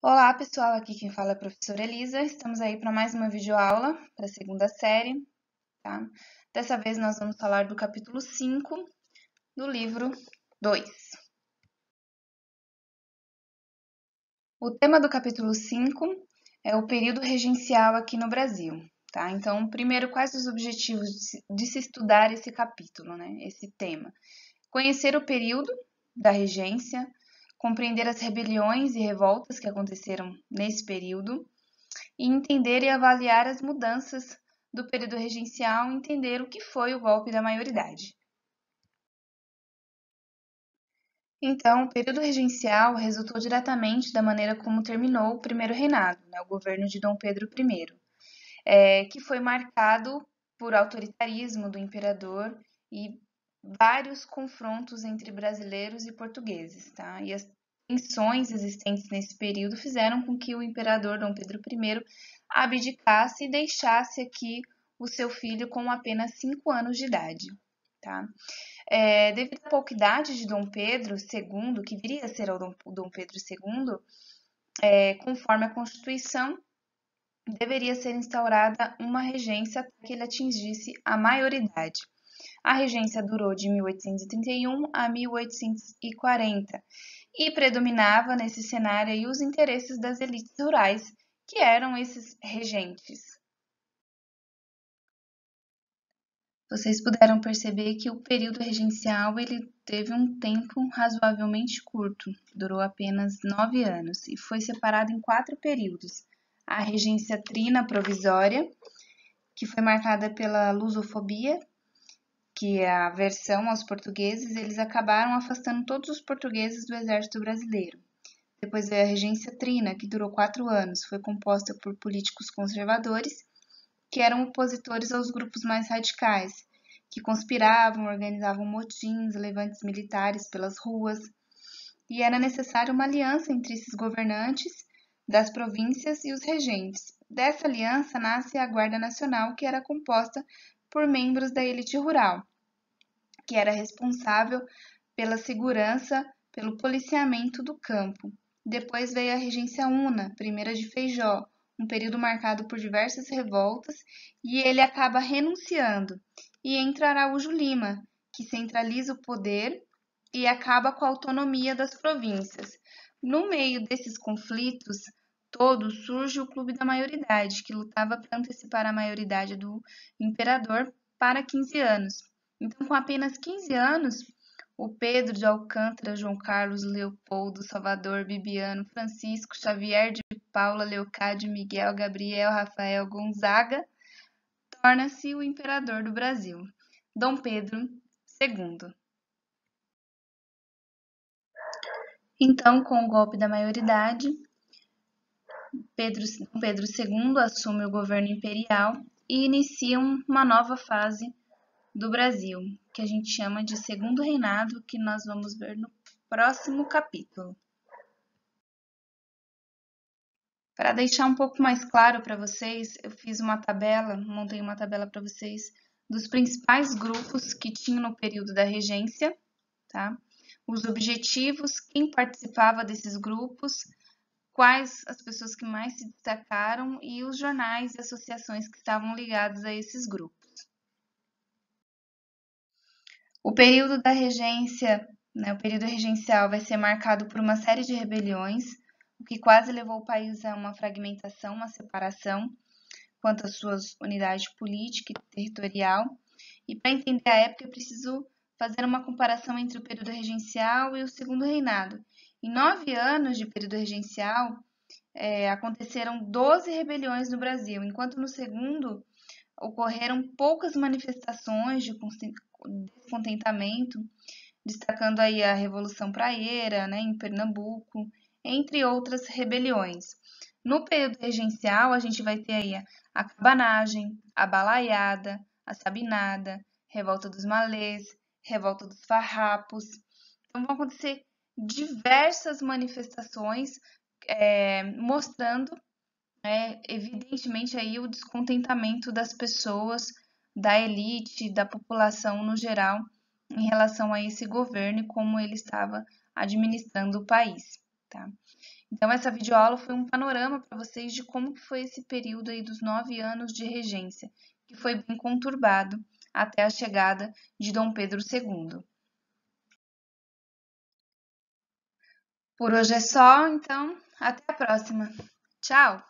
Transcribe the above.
Olá pessoal, aqui quem fala é a professora Elisa. Estamos aí para mais uma videoaula para a segunda série, tá? Dessa vez nós vamos falar do capítulo 5 do livro 2. O tema do capítulo 5 é o período regencial aqui no Brasil, tá? Então, primeiro, quais os objetivos de se estudar esse capítulo, né? Esse tema? Conhecer o período da regência, compreender as rebeliões e revoltas que aconteceram nesse período, e entender e avaliar as mudanças do período regencial, entender o que foi o golpe da maioridade. Então, o período regencial resultou diretamente da maneira como terminou o primeiro reinado, né, o governo de Dom Pedro I, que foi marcado por autoritarismo do imperador e vários confrontos entre brasileiros e portugueses, tá? E as tensões existentes nesse período fizeram com que o imperador Dom Pedro I abdicasse e deixasse aqui o seu filho com apenas 5 anos de idade, tá? Devido à pouca idade de Dom Pedro II, que viria a ser o Dom Pedro II, conforme a Constituição, deveria ser instaurada uma regência até que ele atingisse a maioridade. A regência durou de 1831 a 1840 e predominava nesse cenário aí os interesses das elites rurais, que eram esses regentes. Vocês puderam perceber que o período regencial ele teve um tempo razoavelmente curto, durou apenas 9 anos e foi separado em 4 períodos. A regência trina provisória, que foi marcada pela lusofobia, que é a aversão aos portugueses, eles acabaram afastando todos os portugueses do exército brasileiro. Depois veio a regência trina, que durou 4 anos, foi composta por políticos conservadores, que eram opositores aos grupos mais radicais, que conspiravam, organizavam motins, levantes militares pelas ruas, e era necessária uma aliança entre esses governantes das províncias e os regentes. Dessa aliança nasce a Guarda Nacional, que era composta por membros da elite rural, que era responsável pela segurança, pelo policiamento do campo. Depois veio a Regência Una, primeira de Feijó, um período marcado por diversas revoltas, e ele acaba renunciando. E entra Araújo Lima, que centraliza o poder e acaba com a autonomia das províncias. No meio desses conflitos todos surge o Clube da Maioridade, que lutava para antecipar a maioridade do imperador para 15 anos. Então, com apenas 15 anos, o Pedro de Alcântara, João Carlos, Leopoldo, Salvador, Bibiano, Francisco, Xavier de Paula, Leocádio, Miguel, Gabriel, Rafael, Gonzaga, torna-se o imperador do Brasil, Dom Pedro II. Então, com o golpe da maioridade, Pedro II assume o governo imperial e inicia uma nova fase do Brasil, que a gente chama de Segundo Reinado, que nós vamos ver no próximo capítulo. Para deixar um pouco mais claro para vocês, eu fiz uma tabela, montei uma tabela para vocês dos principais grupos que tinham no período da regência, tá? Os objetivos, quem participava desses grupos, quais as pessoas que mais se destacaram e os jornais e associações que estavam ligados a esses grupos. O período da regência, né, o período regencial vai ser marcado por uma série de rebeliões, o que quase levou o país a uma fragmentação, uma separação quanto às suas unidades política e territorial. E para entender a época, é preciso fazer uma comparação entre o período regencial e o segundo reinado. Em 9 anos de período regencial, aconteceram 12 rebeliões no Brasil, enquanto no segundo ocorreram poucas manifestações de descontentamento, destacando aí a Revolução Praieira, né, em Pernambuco, entre outras rebeliões. No período regencial, a gente vai ter aí a cabanagem, a balaiada, a sabinada, revolta dos malês, revolta dos farrapos. Então, vão acontecer diversas manifestações mostrando, evidentemente, aí o descontentamento das pessoas, da elite, da população no geral, em relação a esse governo e como ele estava administrando o país. tá? Então, essa videoaula foi um panorama para vocês de como que foi esse período aí dos 9 anos de regência, que foi bem conturbado até a chegada de Dom Pedro II. Por hoje é só, então, até a próxima. Tchau!